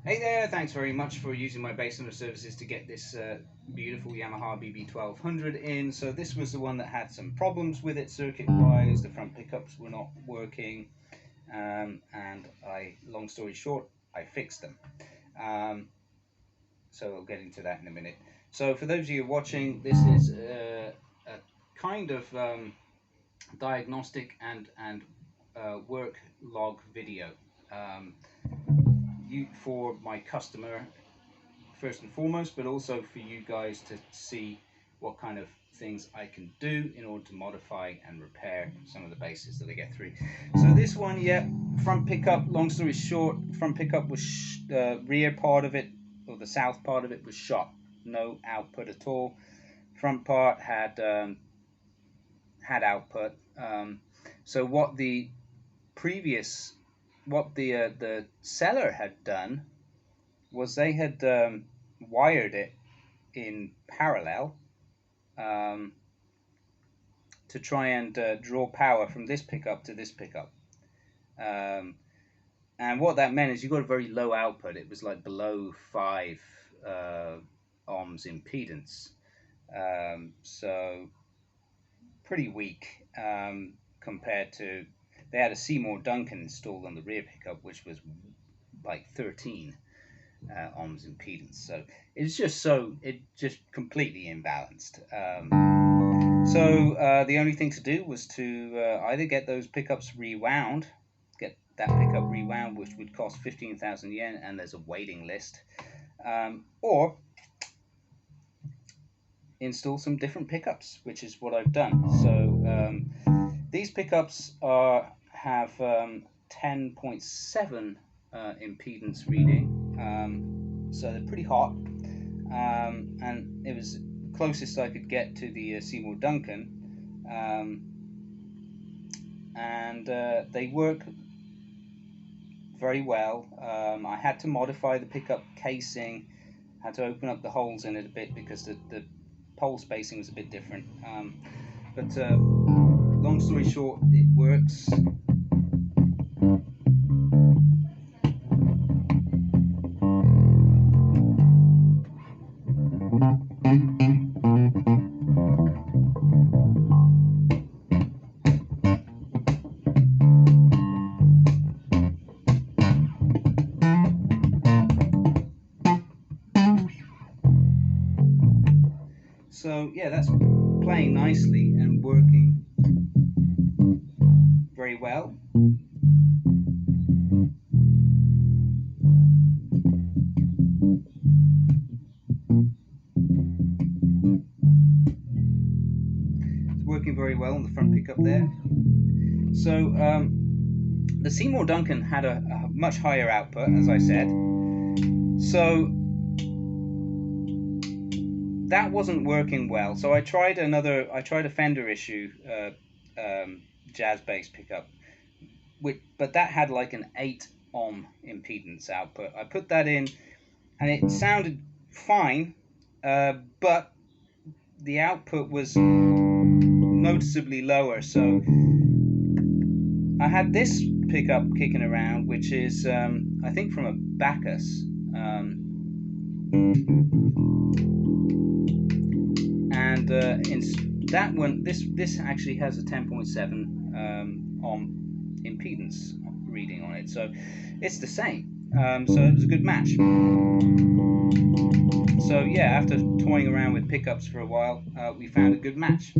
Hey there, thanks very much for using my base under services to get this beautiful Yamaha BB1200 in. So this was the one that had some problems with it circuit wise. The front pickups were not working, and long story short, I fixed them. So I'll get into that in a minute. So for those of you watching, this is a kind of diagnostic and work log video. For my customer first and foremost, but also for you guys to see what kind of things I can do in order to modify and repair some of the bases that I get through. So this one, yeah, front pickup, long story short, front pickup was rear part of it, or the south part of it was shot, no output at all. Front part had output. So what the seller had done was they had wired it in parallel to try and draw power from this pickup to this pickup. And what that meant is you got a very low output. It was like below 5 ohms impedance. So pretty weak compared to, they had a Seymour Duncan installed on the rear pickup, which was like 13 ohms impedance. So it's just completely imbalanced. So the only thing to do was to either get those pickups rewound, get that pickup rewound, which would cost 15,000 yen, and there's a waiting list, or install some different pickups, which is what I've done. So these pickups have 10.7 impedance reading, so they're pretty hot, and it was closest I could get to the Seymour Duncan, and they work very well. I had to modify the pickup casing, had to open up the holes in it a bit because the pole spacing was a bit different, but long story short, it works. So yeah, that's playing nicely and working very well. It's working very well on the front pickup there. So the Seymour Duncan had a much higher output, as I said. So that wasn't working well. So I tried a Fender issue jazz bass pickup, but that had like an 8 ohm impedance output. I put that in, and it sounded fine, but the output was noticeably lower. So I had this pickup kicking around, which is I think from a Bacchus. And in that one, this actually has a 10.7 ohm impedance reading on it, so it's the same. So it was a good match. So yeah, after toying around with pickups for a while, we found a good match.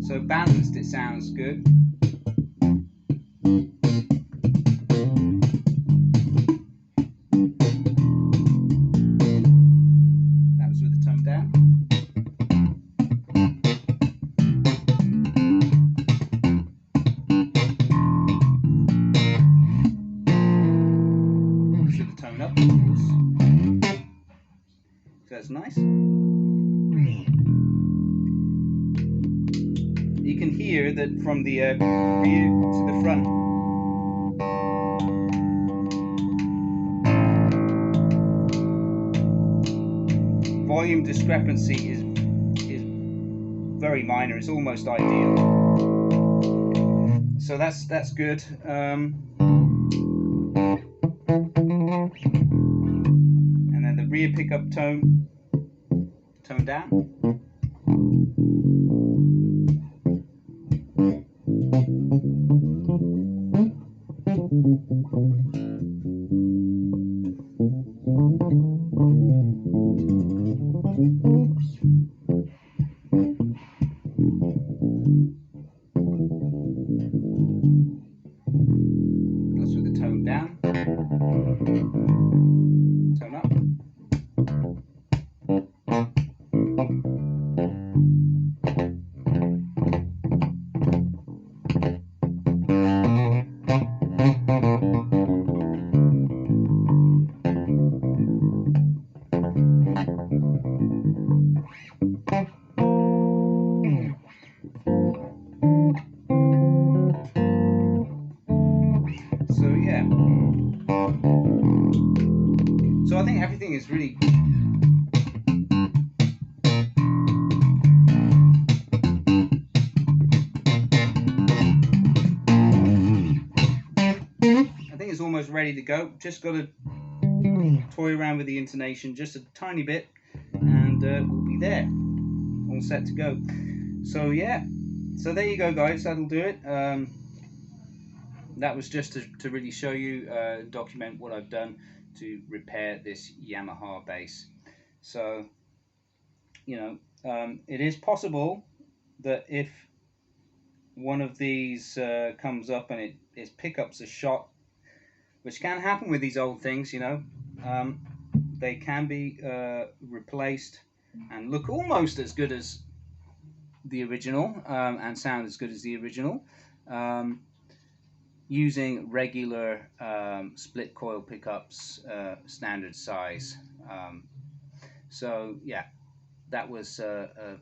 So balanced, it sounds good. Tone up, of course. So that's nice. You can hear that from the rear to the front. Volume discrepancy is very minor. It's almost ideal. So that's good. pickup tone down. That's with the tone down. Tone up. So yeah, so I think everything is really it's almost ready to go. Just got to toy around with the intonation just a tiny bit, and we'll be there, all set to go. So yeah, so there you go, guys. That'll do it. That was just to really show you, document what I've done to repair this Yamaha bass. So, you know, it is possible that if one of these comes up and its pickups are shot, which can happen with these old things, you know, they can be replaced and look almost as good as the original, and sound as good as the original, using regular split coil pickups, standard size. So yeah, that was a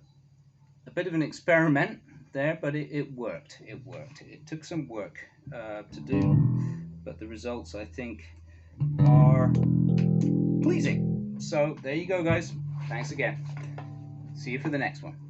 bit of an experiment there, but it worked. It worked. It took some work to do, but the results, I think, are pleasing. So there you go, guys. Thanks again. See you for the next one.